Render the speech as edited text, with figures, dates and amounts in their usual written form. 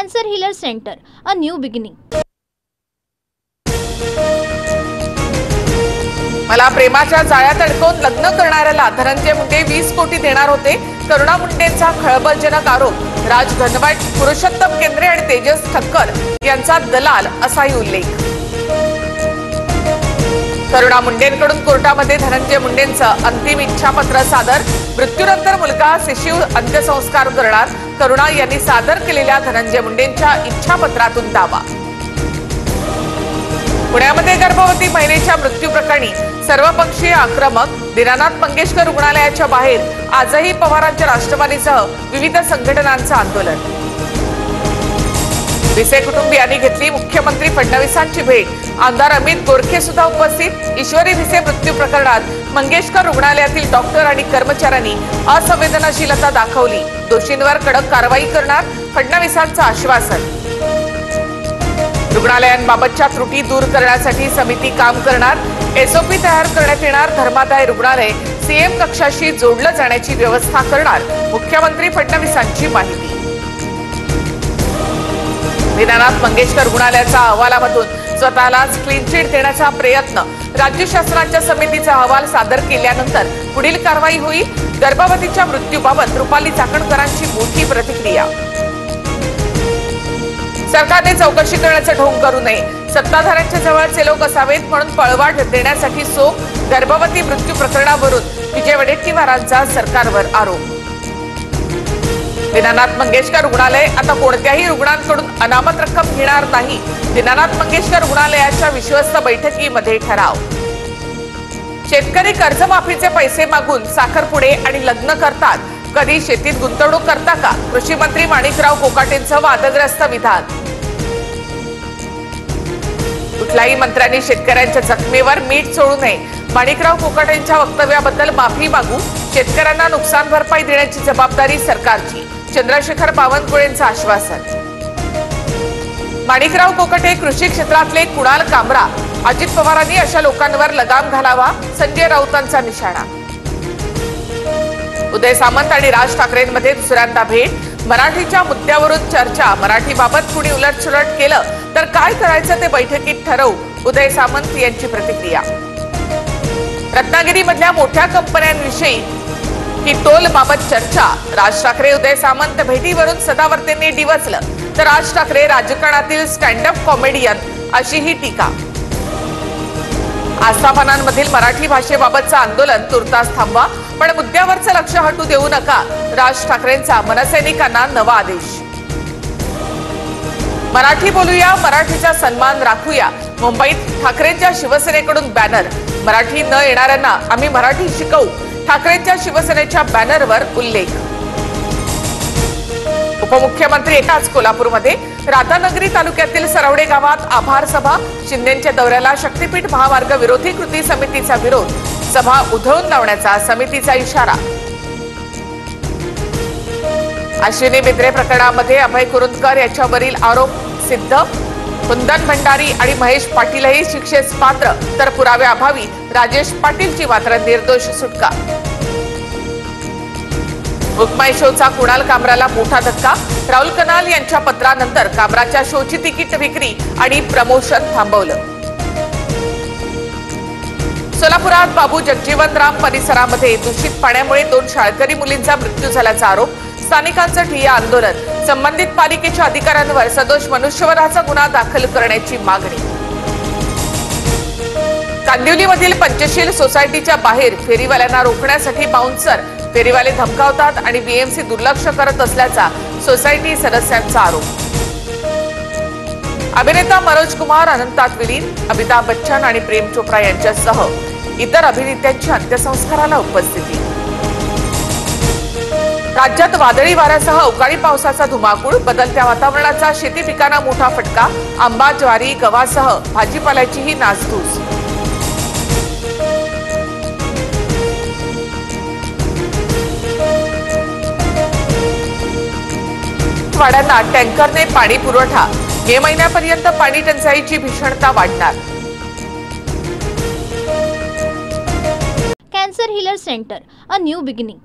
Cancer Healer Center, a new beginning. मला प्रेमाच्या जाळ्यात अडकवून लग्न करणाऱ्याला धनंजय मुंडे 20 कोटी देणार होते. करुणा मुंडेंचा खळबळजनक आरोप. राज धनवट, पुरुषोत्तम केंद्रे आणि तेजस ठक्कर यांचा दलाल असाही उल्लेख. करुणा मुंडेंकडून कोर्टामध्ये धनंजय मुंडेंचं अंतिम इच्छापत्र सादर. मृत्यूनंतर मुलगा शिशु अंत्यसंस्कार करणार. करुणा यांनी सादर केलेल्या धनंजय मुंडेंच्या इच्छापत्रातून दावा. पुण्यामध्ये गर्भवती महिलेच्या मृत्यू प्रकरणी सर्वपक्षीय आक्रमक. दीनानाथ मंगेशकर रुग्णालयाच्या बाहेर आजही पवारांच्या राष्ट्रवादीसह विविध संघटनांचं आंदोलन. विसे कुटुंबियांनी घेतली मुख्यमंत्री फडणवीसांची भेट. आमदार अमित गोरखे सुद्धा उपस्थित. ईश्वरी विसे मृत्यू प्रकरणात मंगेशकर रुग्णालयातील डॉक्टर आणि कर्मचाऱ्यांनी असंवेदनशीलता दाखवली. दोषींवर कडक कारवाई करणार, फडणवीसांचं आश्वासन. रुग्णालयांबाबतच्या त्रुटी दूर करण्यासाठी समिती काम करणार. एसओपी तयार करण्यात येणार. धर्मादाय रुग्णालय सीएम कक्षाशी जोडलं जाण्याची व्यवस्था करणार, मुख्यमंत्री फडणवीसांची माहिती. दीनानाथ मंगेशकर रुग्णालयाच्या अहवालामधून स्वतःलाच क्लीन चिट देण्याचा प्रयत्न. राज्य शासनाच्या समितीचा अहवाल सादर केल्यानंतर पुढील कारवाई होईल. गर्भवतीच्या मृत्यूबाबत रुपाली चाकणकरांची मोठी प्रतिक्रिया. सरकारने चौकशी करण्याचे ढोंग करू नये. सत्ताधाऱ्यांच्या जवळचे लोक असावेत म्हणून पळवाट देण्यासाठी सोप. गर्भवती मृत्यू प्रकरणावरून विजय वडेट्टीवारांचा सरकारवर आरोप. दीनानाथ मंगेशकर रुग्णालय आता कोणत्याही रुग्णांकडून अनामत रक्कम घेणार नाही. दीनानाथ मंगेशकर रुग्णालयाच्या विश्वस्त बैठकीमध्ये ठराव. शेतकरी कर्जमाफीचे पैसे मागून साखरपुडे आणि लग्न करतात. कधी शेतीत गुंतवणूक करता का? कृषी मंत्री माणिकराव कोकाटेंचं वादग्रस्त विधान. कुठल्याही मंत्र्यांनी शेतकऱ्यांच्या जखमेवर मीठ चोळू नये. माणिकराव कोकाटेंच्या वक्तव्याबद्दल माफी मागू. शेतकऱ्यांना नुकसान भरपाई देण्याची जबाबदारी सरकारची. चंद्रशेखर बावनकुळेंचं आश्वासन. माणिकराव कोकाटे कृषी क्षेत्रातले कुणाल कामरा. अजित पवारांनी अशा लोकांवर लगाम घालावा, संजय राऊतांचा निशाणा. उदय सामंत आणि राज ठाकरेंमध्ये दुसऱ्यांदा भेट. मराठीच्या मुद्द्यावरून चर्चा. मराठीबाबत कुणी उलटसुलट केलं तर काय करायचं ते बैठकीत ठरवू, उदय सामंत यांची प्रतिक्रिया. रत्नागिरीमधल्या मोठ्या कंपन्यांविषयी ही टोलबाबत चर्चा. राज ठाकरे उदय सामंत भेटीवरून सदावर्तेंनी डिवचलं तर राज ठाकरे राजकारणातील स्टँडअप कॉमेडियन अशी ही टीका. आस्थापनांमधील मराठी भाषेबाबतचं आंदोलन तुर्तास थांबवा, पण मुद्द्यावरचं लक्ष हटू देऊ नका. राज ठाकरेंचा मनसैनिकांना नवा आदेश. मराठी बोलूया, मराठीचा सन्मान राखूया. मुंबईत ठाकरेंच्या शिवसेनेकडून बॅनर. मराठी न येणाऱ्यांना आम्ही मराठी शिकवू. ठाकरेंच्या शिवसेनेच्या बॅनरवर उल्लेख. उपमुख्यमंत्री एकाच कोल्हापूरमध्ये. राधानगरी तालुक्यातील सरवडे गावात आभार सभा. शिंदेच्या दौऱ्याला शक्तीपीठ महामार्ग विरोधी कृती समितीचा विरोध. सभा उधळून लावण्याचा समितीचा इशारा. अश्विनी बिद्रे प्रकरणामध्ये अभय कुरुंदकर याच्यावरील आरोप सिद्ध. कुंदन भंडारी आणि महेश पाटीलही शिक्षेस पात्र, तर पुराव्याअभावी राजेश पाटीलची मात्र निर्दोष सुटका. बुकमाय शोचा कुणाल कामराला मोठा धक्का. राहुल कनाल यांच्या पत्रानंतर कामराच्या शोची तिकीट विक्री आणि प्रमोशन थांबवलं. सोलापुरात बाबू जगजीवनराम परिसरामध्ये दूषित पाण्यामुळे 2 शाळकरी मुलींचा मृत्यू झाल्याचा आरोप. स्थानिकांचं ठिय्या आंदोलन. संबंधित पालिकेच्या अधिकाऱ्यांवर सदोष मनुष्यवधाचा गुन्हा दाखल करण्याची मागणी. कांदिवलीमधील पंचशील सोसायटीच्या बाहेर फेरीवाल्यांना रोखण्यासाठी बाउन्सर. फेरीवाले धमकावतात आणि बीएमसी दुर्लक्ष करत असल्याचा सोसायटी सदस्यांचा आरोप. अभिनेता मनोज कुमार अनंतात विलीन. अमिताभ बच्चन आणि प्रेम चोप्रा यांच्यासह इतर अभिनेत्यांची अंत्यसंस्काराला उपस्थिती. राज्यात वादळी वाऱ्यासह अवकाळी पावसाचा धुमाकूळ. बदलत्या वातावरणाचा शेती पिकांना मोठा फटका. आंबा, ज्वारी, गव्हासह भाजीपाल्याचीही नासधूस. वाड्यांना टँकरने पाणी पुरवठा. मे महिन्यापर्यंत पाणी टंचाईची भीषणता वाढणार. Cancer Healer Center, a new beginning.